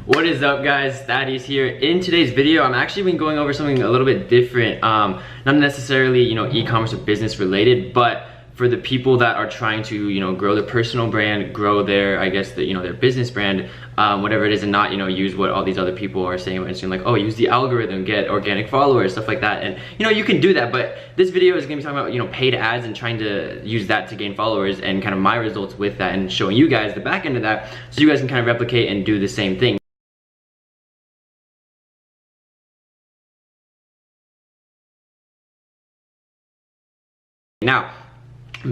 What is up, guys? Thaddeus here. In today's video, I'm actually been going over something a little bit different. Not necessarily, e-commerce or business related, but for the people that are trying to, grow their personal brand, grow their, their business brand, whatever it is, and not, use what all these other people are saying on Instagram, like, oh, use the algorithm, get organic followers, stuff like that. And, you can do that, but this video is gonna be talking about, paid ads and trying to use that to gain followers and kind of my results with that and showing you guys the back end of that so you guys can kind of replicate and do the same thing. Now,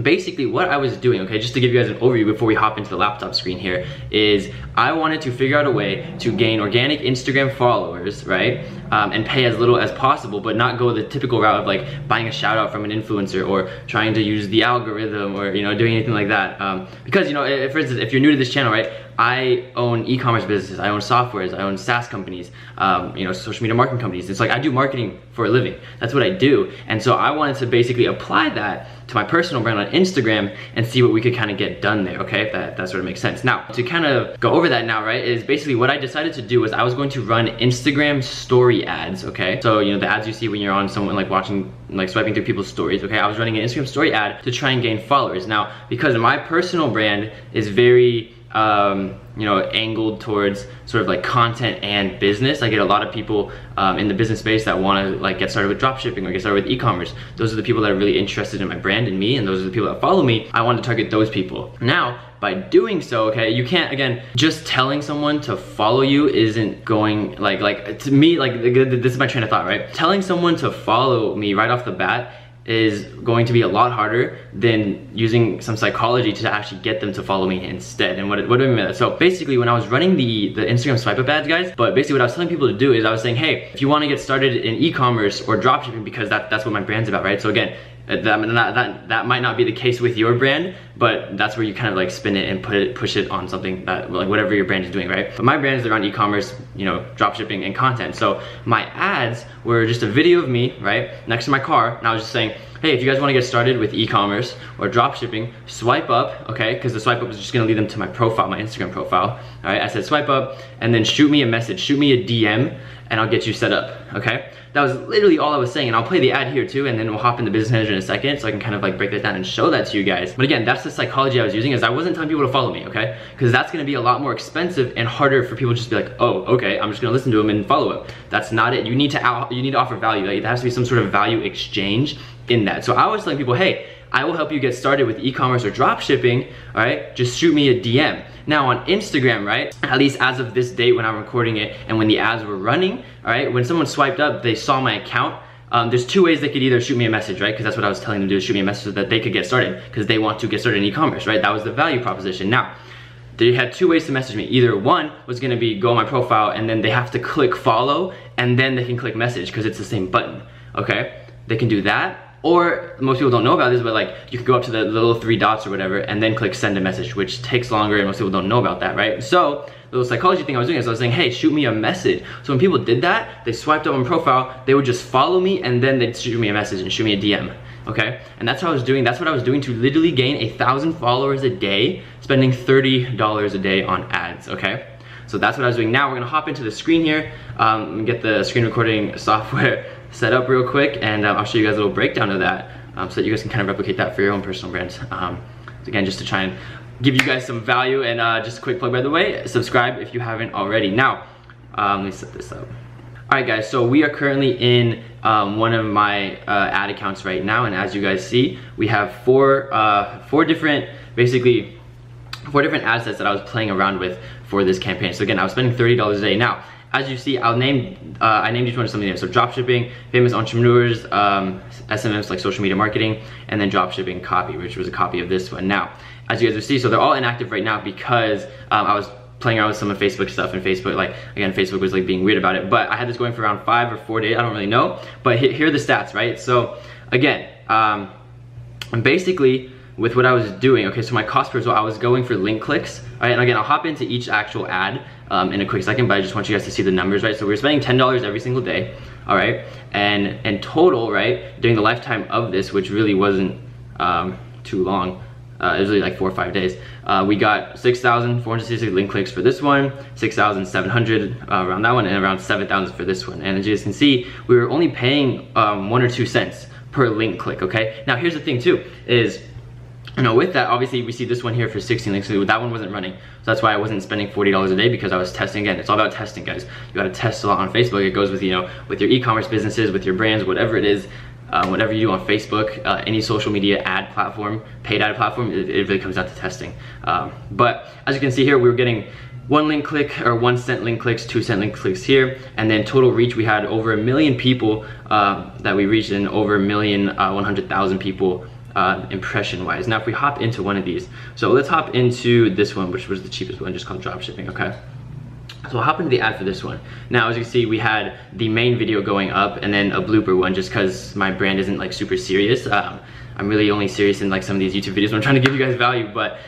basically what I was doing, okay, just to give you guys an overview before we hop into the laptop screen here, is I wanted to figure out a way to gain organic Instagram followers, right? And pay as little as possible, but not go the typical route of like buying a shout out from an influencer or trying to use the algorithm or, doing anything like that. Because, for instance, if you're new to this channel, right, I own e-commerce businesses, I own softwares, I own SaaS companies, social media marketing companies. It's like I do marketing for a living. That's what I do. And so I wanted to basically apply that to my personal brand on Instagram and see what we could kind of get done there, okay? If that sort of makes sense. Now, to kind of go over that now, right, is basically what I decided to do was I was going to run Instagram story ads, okay? So, the ads you see when you're on someone like watching, like swiping through people's stories, okay? I was running an Instagram story ad to try and gain followers. Now, because my personal brand is very, angled towards sort of like content and business. I get a lot of people in the business space that want to like get started with dropshipping or get started with e-commerce. Those are the people that are really interested in my brand and me, and those are the people that follow me. I want to target those people. Now, by doing so, okay, you can't, again, just telling someone to follow you isn't going, like to me, like this is my train of thought, right? Telling someone to follow me right off the bat is going to be a lot harder than using some psychology to actually get them to follow me instead. And what do I mean by that? So basically, when I was running the Instagram swipe up ads, guys, but basically what I was telling people to do is I was saying, hey, if you want to get started in e-commerce or dropshipping, because that's what my brand's about, right? So again, that might not be the case with your brand, but that's where you kind of like spin it and push it on something that, like, whatever your brand is doing, right? But my brand is around e-commerce, dropshipping and content. So my ads were just a video of me, right, next to my car, and I was just saying, hey, if you guys want to get started with e-commerce or dropshipping, swipe up, okay? Because the swipe up is just gonna lead them to my profile, my Instagram profile. All right, I said swipe up, and then shoot me a message, shoot me a DM, and I'll get you set up, okay? That was literally all I was saying, and I'll play the ad here too, and then we'll hop into Business Manager in a second so I can kind of like break that down and show that to you guys. But again, that's the psychology I was using, is I wasn't telling people to follow me, okay? Because that's gonna be a lot more expensive and harder for people to just be like, oh, okay, I'm just gonna listen to them and follow them. That's not it. You need to offer value. Like, there has to be some sort of value exchange in that. So I was telling people, hey, I will help you get started with e-commerce or drop shipping, all right? Just shoot me a DM. Now on Instagram, right, at least as of this date when I'm recording it and when the ads were running, all right, when someone swiped up, they saw my account. There's two ways they could either shoot me a message, right? Because that's what I was telling them to do, is shoot me a message so that they could get started, because they want to get started in e-commerce, right? That was the value proposition. Now, they had two ways to message me. Either one was gonna be go on my profile and then they have to click follow and then they can click message because it's the same button, okay? They can do that. Or most people don't know about this, but like you can go up to the little three dots or whatever and then click send a message, which takes longer and most people don't know about that, right? So the little psychology thing I was doing is I was saying, hey, shoot me a message. So when people did that, they swiped up on profile, they would just follow me and then they'd shoot me a message and shoot me a DM, okay? And that's what I was doing. That's what I was doing to literally gain 1,000 followers a day, spending $30 a day on ads, okay? So that's what I was doing. Now we're gonna hop into the screen here and get the screen recording software set up real quick, and I'll show you guys a little breakdown of that so that you guys can kind of replicate that for your own personal brands. Again, just to try and give you guys some value, and just a quick plug, by the way, subscribe if you haven't already. Now, let me set this up. All right, guys, so we are currently in one of my ad accounts right now, and as you guys see, we have four different assets that I was playing around with for this campaign. So again, I was spending $30 a day. Now, as you see, I named each one something new. So dropshipping, famous entrepreneurs, SMMs like social media marketing, and then dropshipping copy, which was a copy of this one. Now, as you guys will see, so they're all inactive right now because I was playing around with some of Facebook stuff, and Facebook, like, again, Facebook was like being weird about it. But I had this going for around 5 or 4 days, I don't really know. But here are the stats, right? So again, basically, with what I was doing, okay, so my cost per result, I was going for link clicks, all right, and again, I'll hop into each actual ad in a quick second, but I just want you guys to see the numbers, right? So we were spending $10 every single day, all right, and in total, right, during the lifetime of this, which really wasn't too long, it was really like 4 or 5 days. We got 6,466 link clicks for this one, 6,700 around that one, and around 7,000 for this one. And as you guys can see, we were only paying 1 or 2 cents per link click, okay? Now here's the thing too, is with that, obviously we see this one here for 16 links, so that one wasn't running. So that's why I wasn't spending $40 a day, because I was testing. Again, it's all about testing, guys. You gotta test a lot on Facebook. It goes with, with your e-commerce businesses, with your brands, whatever it is, whatever you do on Facebook, any social media ad platform, paid ad platform, it really comes down to testing. But as you can see here, we were getting 1 link click or 1 cent link clicks, 2 cent link clicks here, and then total reach, we had over 1 million people that we reached, and over 1,100,000 people impression wise. Now if we hop into one of these, so let's hop into this one, which was the cheapest one, just called dropshipping, okay? So I'll hop into the ad for this one. Now as you can see, we had the main video going up and then a blooper one, just because my brand isn't like super serious. I'm really only serious in like some of these YouTube videos when I'm trying to give you guys value, but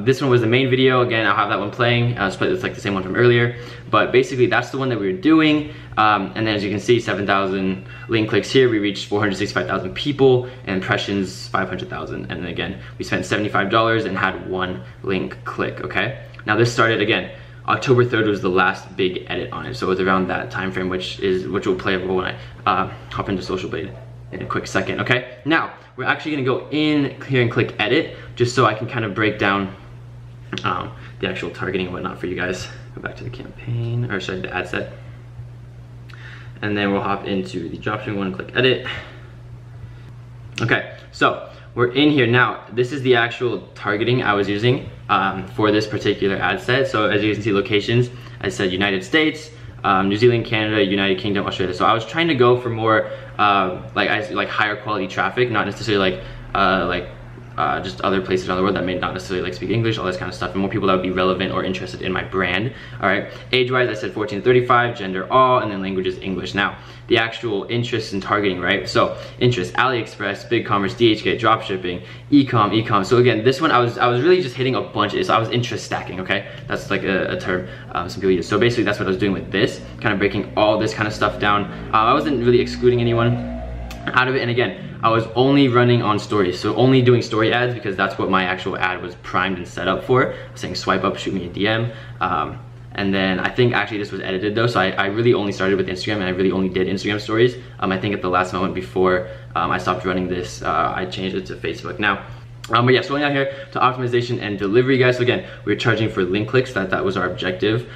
this one was the main video. Again, I'll have that one playing. It's like the same one from earlier, but basically that's the one that we were doing. And then as you can see, 7,000 link clicks here. We reached 465,000 people, and impressions 500,000. And then again, we spent $75 and had 1 link click, okay? Now this started, again, October 3rd was the last big edit on it. So it was around that time frame, which will play a role when I hop into Social Blade in a quick second, okay? Now, we're actually gonna go in here and click edit, just so I can kind of break down the actual targeting and whatnot for you guys. Go back to the campaign, or sorry, the ad set. And then we'll hop into the dropshipping one and click edit. Okay, so we're in here now. This is the actual targeting I was using for this particular ad set. So as you can see, locations, I said United States, New Zealand, Canada, United Kingdom, Australia. So I was trying to go for more like higher quality traffic, not necessarily just other places around the world that may not necessarily like speak English, all this kind of stuff, and more people that would be relevant or interested in my brand. All right, age-wise, I said 14 to 35, gender all, and then language is English. Now, the actual interests and targeting, right? So, interest, AliExpress, BigCommerce, DHgate, dropshipping, e-com. So again, this one, I was really just hitting a bunch. So I was interest stacking, okay? That's like a term some people use. So basically, that's what I was doing with this, kind of breaking all this kind of stuff down. I wasn't really excluding anyone out of it, and again, I was only running on stories, so only doing story ads, because that's what my actual ad was primed and set up for. I was saying swipe up, shoot me a DM, and then I think actually this was edited though, so I really only started with Instagram, and I really only did Instagram stories. I think at the last moment before I stopped running this, I changed it to Facebook. Now, but yeah, so going out here to optimization and delivery, guys. So again, we're charging for link clicks. That was our objective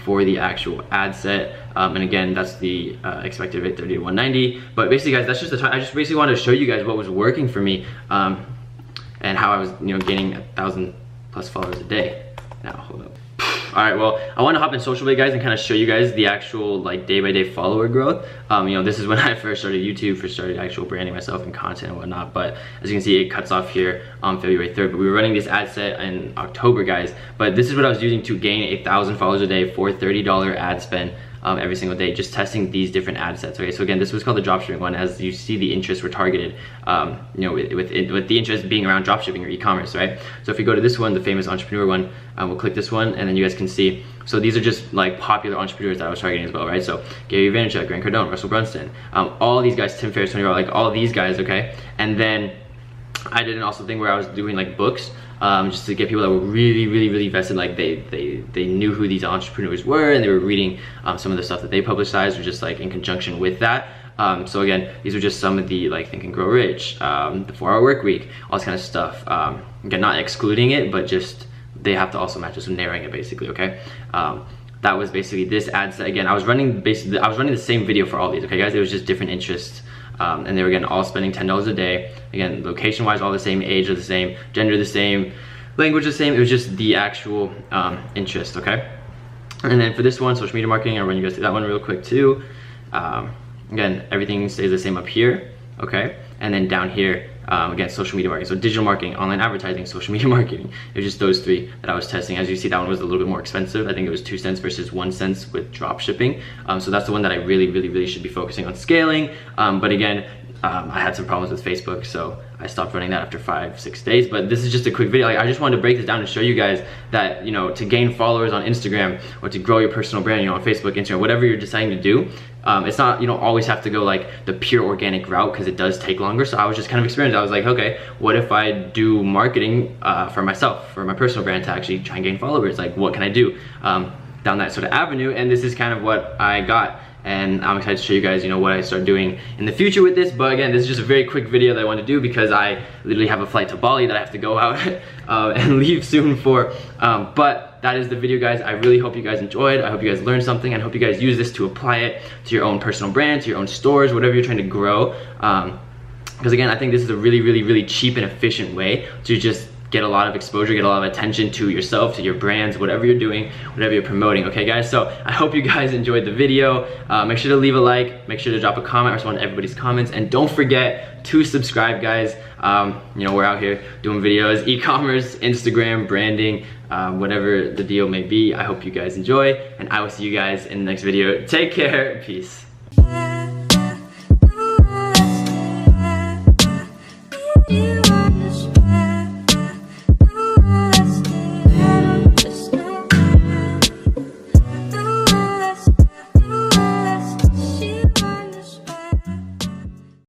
for the actual ad set. And again, that's the expected rate, 30 to 190. But basically, guys, that's just the time. I just basically wanted to show you guys what was working for me and how I was, gaining 1,000+ followers a day. Now, hold up. All right, well, I want to hop in Social Blade, guys, and kind of show you guys the actual like day-by-day follower growth. This is when I first started YouTube, first started actual branding myself and content and whatnot. But as you can see, it cuts off here on February 3rd. But we were running this ad set in October, guys. But this is what I was using to gain 1,000 followers a day for $30 ad spend. Every single day, just testing these different ad sets. Okay, so again, this was called the dropshipping one. As you see, the interests were targeted, with the interest being around dropshipping or e-commerce, right? So if we go to this one, the famous entrepreneur one, we'll click this one, and then you guys can see. So these are just like popular entrepreneurs that I was targeting as well, right? So Gary Vaynerchuk, Grant Cardone, Russell Brunson, all these guys, Tim Ferriss, Tony Robbins, like all these guys, okay? And then I did an also thing where I was doing like books, just to get people that were really vested, like they knew who these entrepreneurs were, and they were reading some of the stuff that they publicized, or just like in conjunction with that. So again, these are just some of the like Think and Grow Rich, the 4-Hour Work Week, all this kind of stuff. Again, not excluding it, but just they have to also match it, so narrowing it basically, okay? That was basically this ad set. Again, I was running the same video for all these, okay guys? It was just different interests. And they were again all spending $10 a day. Again, location wise, all the same, age are the same, gender the same, language the same. It was just the actual interest, okay? And then for this one, social media marketing, I'll run you guys through that one real quick too. Again, everything stays the same up here, okay? And then down here, again, social media marketing. So digital marketing, online advertising, social media marketing. It was just those three that I was testing. As you see, that one was a little bit more expensive. I think it was 2 cents versus 1 cent with drop shipping. So that's the one that I really should be focusing on scaling. But again, I had some problems with Facebook, so I stopped running that after 5-6 days. But this is just a quick video. Like, I just wanted to break this down and show you guys that, you know, to gain followers on Instagram or to grow your personal brand, you know, on Facebook, Instagram, whatever you're deciding to do, it's not, you don't always have to go like the pure organic route, because it does take longer. So I was just kind of experimenting. I was like, okay, what if I do marketing for myself, for my personal brand, to actually try and gain followers? Like, what can I do down that sort of avenue? And this is kind of what I got. And I'm excited to show you guys, you know, what I start doing in the future with this. But again, this is just a very quick video that I want to do because I literally have a flight to Bali that I have to go out and leave soon for. But that is the video, guys. I really hope you guys enjoyed. I hope you guys learned something. I hope you guys use this to apply it to your own personal brand, to your own stores, whatever you're trying to grow. Because again, I think this is a really, really, really cheap and efficient way to just get a lot of exposure, get a lot of attention to yourself, to your brands, whatever you're doing, whatever you're promoting, okay guys? So I hope you guys enjoyed the video. Make sure to leave a like, make sure to drop a comment. I respond to everybody's comments, and don't forget to subscribe, guys. You know, we're out here doing videos, e-commerce, Instagram, branding, whatever the deal may be. I hope you guys enjoy, and I will see you guys in the next video. Take care, peace.